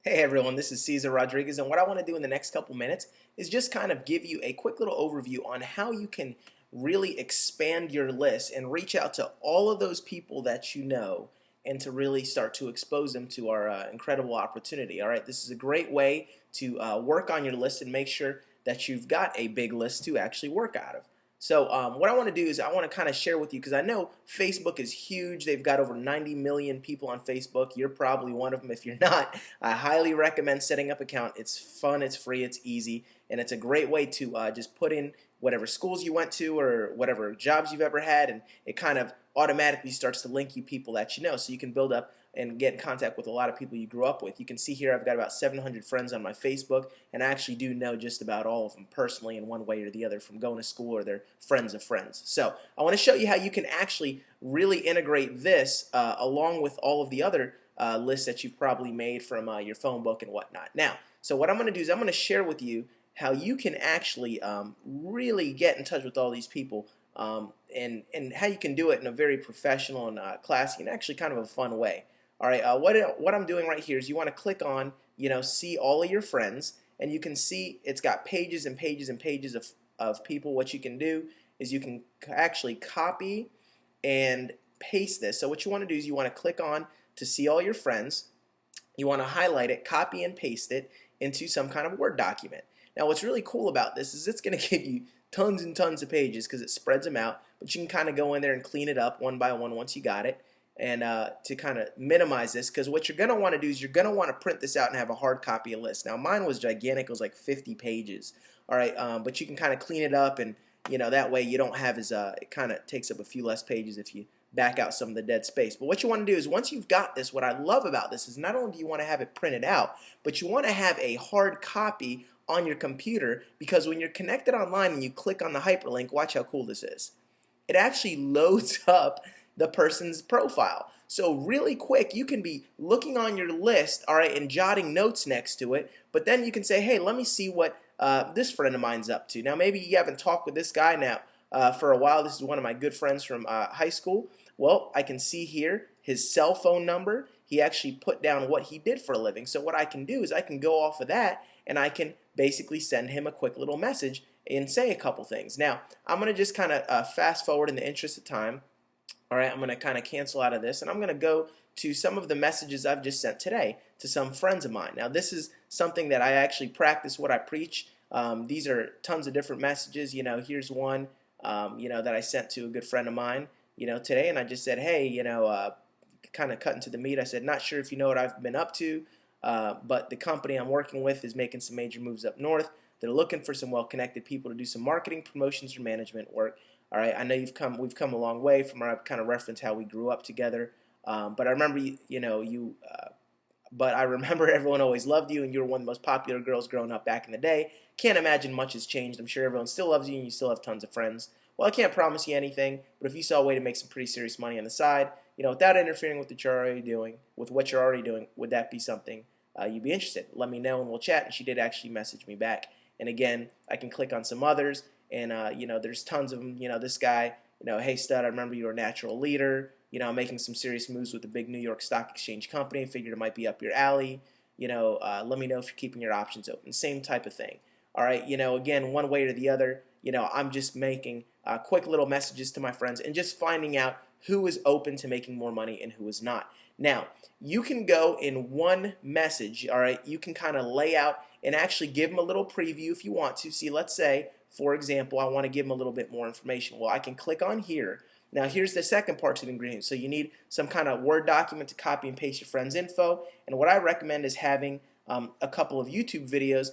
Hey everyone, this is Cesar Rodriguez, and what I want to do in the next couple minutes is just kind of give you a quick little overview on how you can really expand your list and reach out to all of those people that you know and to really start to expose them to our incredible opportunity. All right, this is a great way to work on your list and make sure that you've got a big list to actually work out of. So what I want to do is I want to kind of share with you because I know Facebook is huge. They've got over 90 million people on Facebook. You're probably one of them. If you're not, I highly recommend setting up an account. It's fun, it's free, it's easy, and it's a great way to just put in whatever schools you went to or whatever jobs you've ever had, and it kind of automatically starts to link you people that you know, so you can build up and get in contact with a lot of people you grew up with. You can see here I've got about 700 friends on my Facebook, and I actually do know just about all of them personally in one way or the other from going to school or they're friends of friends. So I want to show you how you can actually really integrate this along with all of the other lists that you've probably made from your phone book and whatnot. Now, so what I'm going to do is I'm going to share with you how you can actually really get in touch with all these people and how you can do it in a very professional and classy and actually kind of a fun way. All right, what I'm doing right here is you want to click on, see all of your friends, and you can see it's got pages and pages and pages of people. What you can do is you can actually copy and paste this. So what you want to do is you want to click on to see all your friends. You want to highlight it, copy and paste it into some kind of Word document. Now what's really cool about this is it's going to give you tons and tons of pages because it spreads them out, but you can kind of go in there and clean it up one by one once you got it. And to kind of minimize this, because what you're going to want to do is you're going to want to print this out and have a hard copy of list. Now mine was gigantic, it was like 50 pages. All right, but you can kind of clean it up, and that way you don't have as it kind of takes up a few less pages if you back out some of the dead space. But what you want to do is once you've got this, what I love about this is not only do you want to have it printed out, but you want to have a hard copy on your computer, because when you're connected online and you click on the hyperlink, watch how cool this is. It actually loads up the person's profile. So really quick, you can be looking on your list, all right, and jotting notes next to it, but then you can say, hey, let me see what this friend of mine's up to. Now maybe you haven't talked with this guy now for a while. This is one of my good friends from high school. Well, I can see here his cell phone number. He actually put down what he did for a living. So what I can do is I can go off of that and I can basically send him a quick little message and say a couple things. Now, I'm going to just kind of fast forward in the interest of time. All right, I'm going to kind of cancel out of this, and I'm going to go to some of the messages I've just sent today to some friends of mine. Now, this is something that I actually practice what I preach. These are tons of different messages. Here's one, that I sent to a good friend of mine, today, and I just said, hey, kind of cutting to the meat. I said, not sure if you know what I've been up to, but the company I'm working with is making some major moves up north. They're looking for some well-connected people to do some marketing, promotions, or management work. All right, I know we've come a long way from our kind of reference how we grew up together. But I remember, but I remember everyone always loved you, and you were one of the most popular girls growing up back in the day. Can't imagine much has changed. I'm sure everyone still loves you, and you still have tons of friends. Well, I can't promise you anything, but if you saw a way to make some pretty serious money on the side, without interfering with what you're already doing, would that be something you'd be interested? Let me know, and we'll chat. And she did actually message me back. And again, I can click on some others. And there's tons of them. This guy, hey stud, I remember you were a natural leader. I'm making some serious moves with a big New York Stock Exchange company. Figured it might be up your alley. Let me know if you're keeping your options open. Same type of thing. All right. Again, one way or the other. I'm just making quick little messages to my friends and just finding out who is open to making more money and who is not. Now, you can go in one message. All right. You can kind of lay out and actually give them a little preview if you want to. See, let's say, for example, I want to give them a little bit more information. Well, I can click on here. Now, here's the second part to the ingredient. So you need some kind of Word document to copy and paste your friend's info. And what I recommend is having a couple of YouTube videos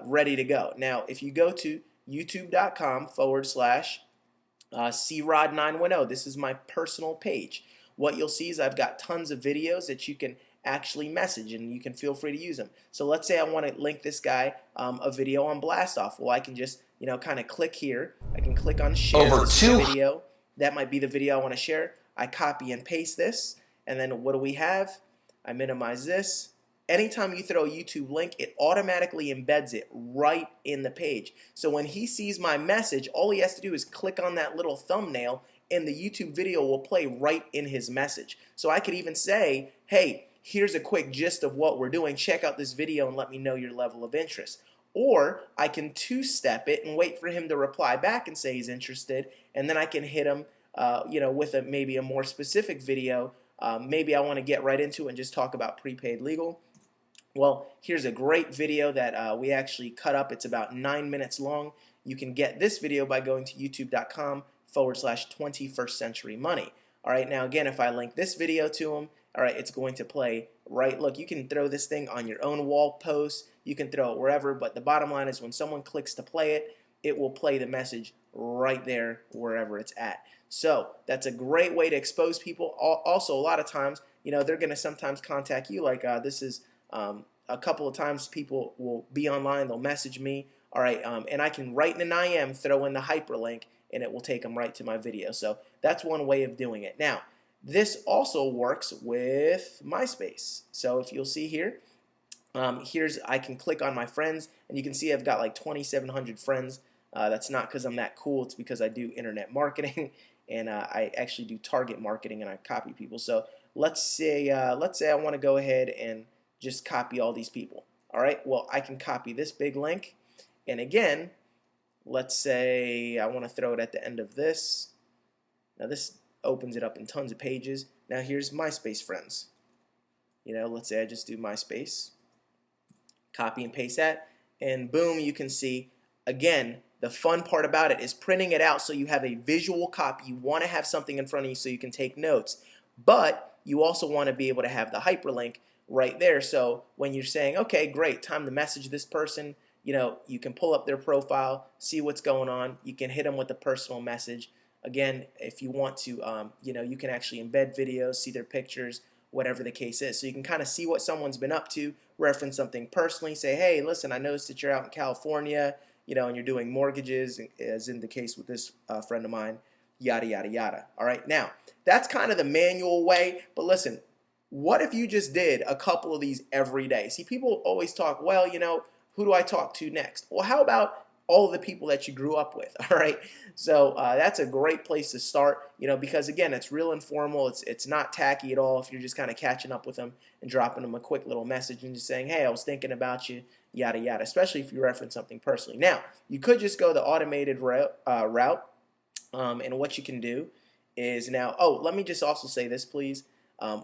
ready to go. Now, if you go to youtube.com/crod910, this is my personal page. What you'll see is I've got tons of videos that you can actually message, and you can feel free to use them. So let's say I want to link this guy a video on Blastoff. Well, I can just kind of click here. I can click on share. Over This is two. the video. That might be the video I want to share. I copy and paste this, and then what do we have? I minimize this. Anytime you throw a YouTube link, it automatically embeds it right in the page. So when he sees my message, all he has to do is click on that little thumbnail, and the YouTube video will play right in his message. So I could even say, hey, here's a quick gist of what we're doing. Check out this video and let me know your level of interest. Or I can two-step it and wait for him to reply back and say he's interested, and then I can hit him with maybe a more specific video. Maybe I want to get right into it and just talk about prepaid legal. Well, here's a great video that we actually cut up. It's about 9 minutes long. You can get this video by going to youtube.com/21st century money. All right, now again, if I link this video to them, all right, it's going to play right. Look, you can throw this thing on your own wall post. You can throw it wherever, but the bottom line is when someone clicks to play it, it will play the message right there wherever it's at. So that's a great way to expose people. Also, a lot of times, they're going to sometimes contact you like this is a couple of times people will be online, they'll message me, all right, and I can right in an IM throw in the hyperlink and it will take them right to my video. So that's one way of doing it. Now, this also works with MySpace. So if you'll see here, I can click on my friends and you can see I've got like 2,700 friends. That's not because I'm that cool, it's because I do internet marketing and I actually do target marketing and I copy people. So let's say I want to go ahead and just copy all these people. All right, well, I can copy this big link, and again, let's say I want to throw it at the end of this. Now this opens it up in tons of pages. Now here's MySpace friends. Let's say I just do MySpace, copy and paste that, and boom, you can see, again, the fun part about it is printing it out so you have a visual copy. You want to have something in front of you so you can take notes, but you also want to be able to have the hyperlink right there. So when you're saying, okay, great, time to message this person, you can pull up their profile, see what's going on. You can hit them with a personal message. Again, if you want to, you can actually embed videos, see their pictures, whatever the case is. So you can kind of see what someone's been up to, reference something personally, say, hey, listen, I noticed that you're out in California, and you're doing mortgages, as in the case with this friend of mine, yada, yada, yada. All right, now, that's kind of the manual way, but listen, what if you just did a couple of these every day? See, people always talk, well, who do I talk to next? Well, how about all of the people that you grew up with, all right? So that's a great place to start, because again, it's real informal. It's not tacky at all if you're just kind of catching up with them and dropping them a quick little message and just saying, hey, I was thinking about you, yada, yada, especially if you reference something personally. Now, you could just go the automated route, and what you can do is now, oh, let me just also say this, please.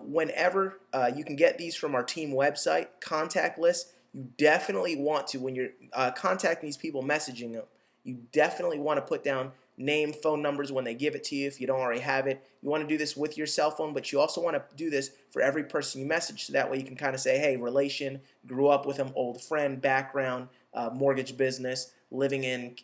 Whenever you can get these from our team website, contact list, you definitely want to, when you're contacting these people, messaging them, you definitely want to put down name, phone numbers when they give it to you if you don't already have it. You want to do this with your cell phone, but you also want to do this for every person you message, so that way you can kind of say, hey, relation, grew up with them, old friend, background, mortgage business, living in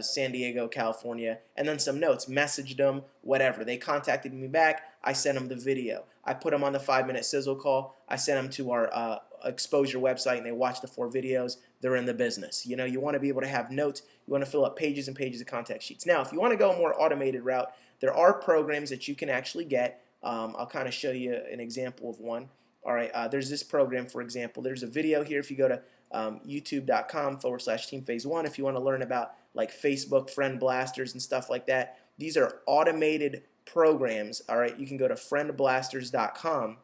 San Diego, California, and then some notes, messaged them, whatever. They contacted me back, I sent them the video. I put them on the 5-minute sizzle call, I sent them to our exposure website and they watched the 4 videos, they're in the business. You want to be able to have notes, you want to fill up pages and pages of contact sheets. Now, if you want to go a more automated route, there are programs that you can actually get. I'll kind of show you an example of one. All right, there's this program, for example. There's a video here if you go to youtube.com/teamphase1 if you want to learn about like Facebook friend blasters and stuff like that. These are automated programs. All right, you can go to friendblasters.com.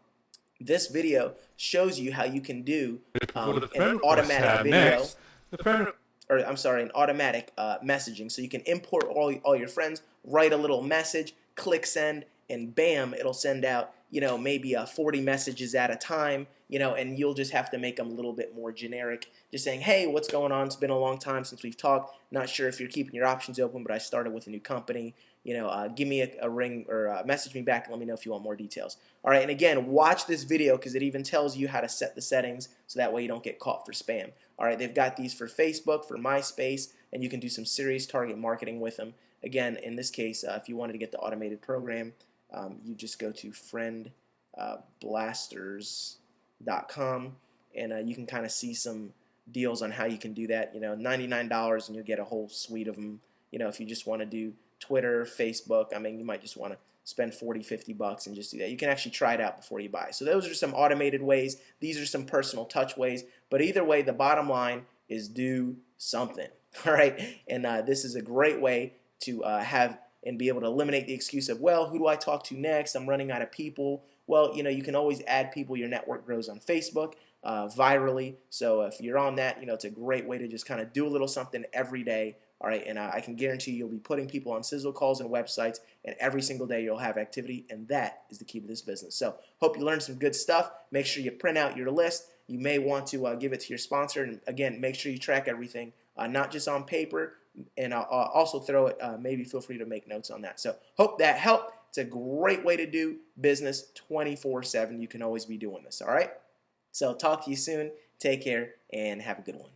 This video shows you how you can do an automatic video, or I'm sorry, an automatic messaging. So you can import all your friends, write a little message, click send, and bam, it'll send out, maybe 40 messages at a time, and you'll just have to make them a little bit more generic, just saying, hey, what's going on? It's been a long time since we've talked. Not sure if you're keeping your options open, but I started with a new company. Give me a ring or message me back and let me know if you want more details. All right, and again, watch this video because it even tells you how to set the settings so that way you don't get caught for spam. All right, they've got these for Facebook, for MySpace, and you can do some serious target marketing with them. Again, in this case, if you wanted to get the automated program, you just go to friendblasters.com and you can kind of see some deals on how you can do that. $99 and you'll get a whole suite of them. If you just want to do Twitter, Facebook, I mean, you might just want to spend 40, 50 bucks and just do that. You can actually try it out before you buy. So those are some automated ways. These are some personal touch ways. But either way, the bottom line is do something. All right, and this is a great way to have and be able to eliminate the excuse of, well, who do I talk to next? I'm running out of people. Well, you can always add people. Your network grows on Facebook virally. So if you're on that, it's a great way to just kind of do a little something every day. All right, and I can guarantee you'll be putting people on sizzle calls and websites, and every single day you'll have activity, and that is the key to this business. So hope you learned some good stuff. Make sure you print out your list. You may want to give it to your sponsor, and again, make sure you track everything, not just on paper, and I'll also throw it, maybe feel free to make notes on that. So hope that helped. It's a great way to do business 24/7. You can always be doing this, all right? So talk to you soon. Take care, and have a good one.